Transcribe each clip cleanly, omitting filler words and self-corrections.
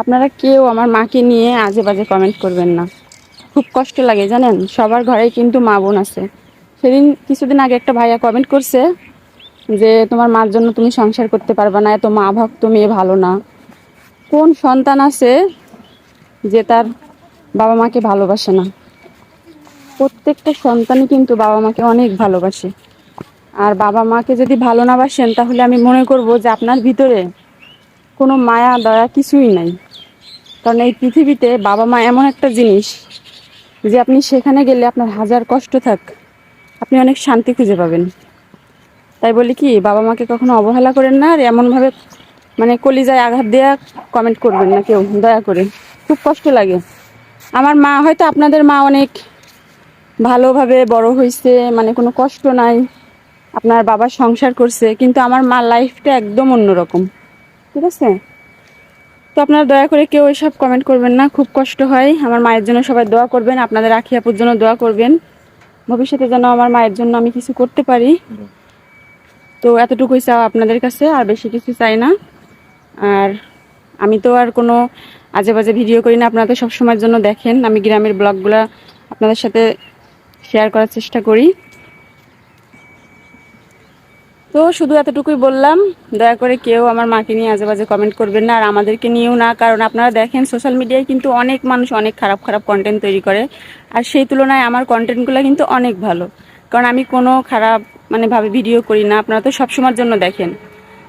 আপনারা কেউ আমার মাকে নিয়ে আজে বাজে কমেন্ট করবেন না। খুব কষ্ট লাগে জানেন, সবার ঘরেই কিন্তু মা বোন আছে। সেদিন কিছুদিন আগে একটা ভাইয়া কমেন্ট করছে যে তোমার মার জন্য তুমি সংসার করতে পারবে না, এত মা ভক্ত মেয়ে ভালো না। কোন সন্তান আছে যে তার বাবা মাকে ভালোবাসে না? প্রত্যেকটা সন্তানই কিন্তু বাবা মাকে অনেক ভালোবাসে। আর বাবা মাকে যদি ভালো না বাসেন তাহলে আমি মনে করব যে আপনার ভিতরে কোনো মায়া দয়া কিছুই নাই। কারণ এই পৃথিবীতে বাবা মা এমন একটা জিনিস যে আপনি সেখানে গেলে আপনার হাজার কষ্ট থাক, আপনি অনেক শান্তি খুঁজে পাবেন। তাই বলি কি, বাবা মাকে কখনো অবহেলা করেন না। আর এমনভাবে মানে কলিজায় আঘাত দেওয়া কমেন্ট করবেন না কেউ, দয়া করে। খুব কষ্ট লাগে। আমার মা হয়তো আপনাদের মা অনেক ভালোভাবে বড় হয়েছে, মানে কোনো কষ্ট নাই, আপনার বাবা সংসার করছে, কিন্তু আমার মা লাইফটা একদম অন্যরকম। ঠিক আছে? তো আপনারা দয়া করে কেউ এসব কমেন্ট করবেন না, খুব কষ্ট হয়। আমার মায়ের জন্য সবাই দোয়া করবেন, আপনাদের আখি আপুর জন্য দোয়া করবেন, ভবিষ্যতে যেন আমার মায়ের জন্য আমি কিছু করতে পারি। তো এতটুকুই চাও আপনাদের কাছে, আর বেশি কিছু চাই না। আর আমি তো আর কোনো আজে বাজে ভিডিও করি না, আপনারা তো সবসময়ের জন্য দেখেন। আমি গ্রামের ব্লগগুলো আপনাদের সাথে শেয়ার করার চেষ্টা করি। তো শুধু এতটুকুই বললাম, দয়া করে কেউ আমার মাকে নিয়ে আজে বাজে কমেন্ট করবেন না, আর আমাদেরকে নিয়েও না। কারণ আপনারা দেখেন সোশ্যাল মিডিয়ায় কিন্তু অনেক মানুষ অনেক খারাপ খারাপ কন্টেন্ট তৈরি করে, আর সেই তুলনায় আমার কন্টেন্টগুলো কিন্তু অনেক ভালো। কারণ আমি কোনো খারাপ ভাবে ভিডিও করি না, আপনারা তো সবসময়ের জন্য দেখেন।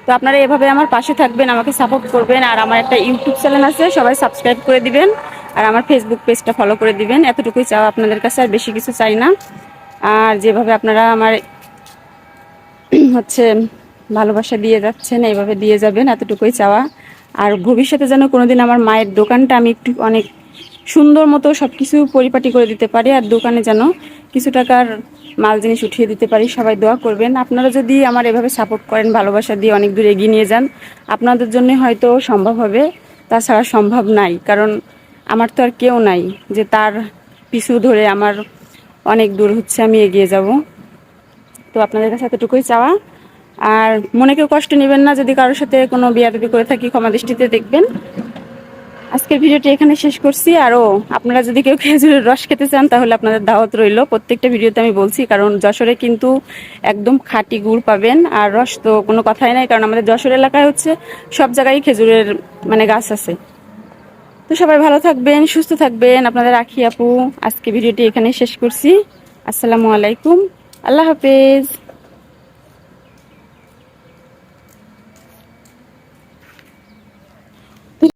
তো আপনারা এভাবে আমার পাশে থাকবেন, আমাকে সাপোর্ট করবেন। আর আমার একটা ইউটিউব চ্যানেল আছে, সবাই সাবস্ক্রাইব করে দিবেন, আর আমার ফেসবুক পেজটা ফলো করে দিবেন। এতটুকুই চাও আপনাদের কাছে, আর বেশি কিছু চাই না। আর যেভাবে আপনারা আমার ভালোবাসা দিয়ে যাচ্ছেন, এইভাবে দিয়ে যাবেন, এতটুকুই চাওয়া। আর ভবিষ্যতে যেন কোনোদিন আমার মায়ের দোকানটা আমি একটু অনেক সুন্দর মতো সব কিছু পরিপাটি করে দিতে পারি, আর দোকানে যেন কিছু টাকার মাল জিনিস উঠিয়ে দিতে পারি। সবাই দোয়া করবেন। আপনারা যদি আমার এভাবে সাপোর্ট করেন, ভালোবাসা দিয়ে অনেক দূর এগিয়ে নিয়ে যান, আপনাদের জন্য হয়তো সম্ভব হবে, তাছাড়া সম্ভব নাই। কারণ আমার তো আর কেউ নাই যে তার পিছু ধরে আমার অনেক দূর আমি এগিয়ে যাব। তো আপনাদের কাছে এতটুকুই চাওয়া। আর মনে কেউ কষ্ট নেবেন না যদি কারোর সাথে কোনো বিয়াদবি করে থাকি, ক্ষমা দৃষ্টিতে দেখবেন। আজকের ভিডিওটি এখানে শেষ করছি। আরও আপনারা যদি কেউ খেজুরের রস খেতে চান তাহলে আপনাদের দাওয়াত রইল। প্রত্যেকটা ভিডিওতে আমি বলছি, কারণ যশোরে কিন্তু একদম খাঁটি গুড় পাবেন, আর রস তো কোনো কথাই নাই। কারণ আমাদের যশোর এলাকায় সব জায়গায় খেজুরের গাছ আছে। তো সবাই ভালো থাকবেন, সুস্থ থাকবেন। আপনাদের আখি আপু। আজকে ভিডিওটি এখানে শেষ করছি। আসসালামু আলাইকুম, আল্লাহ হাফেজ।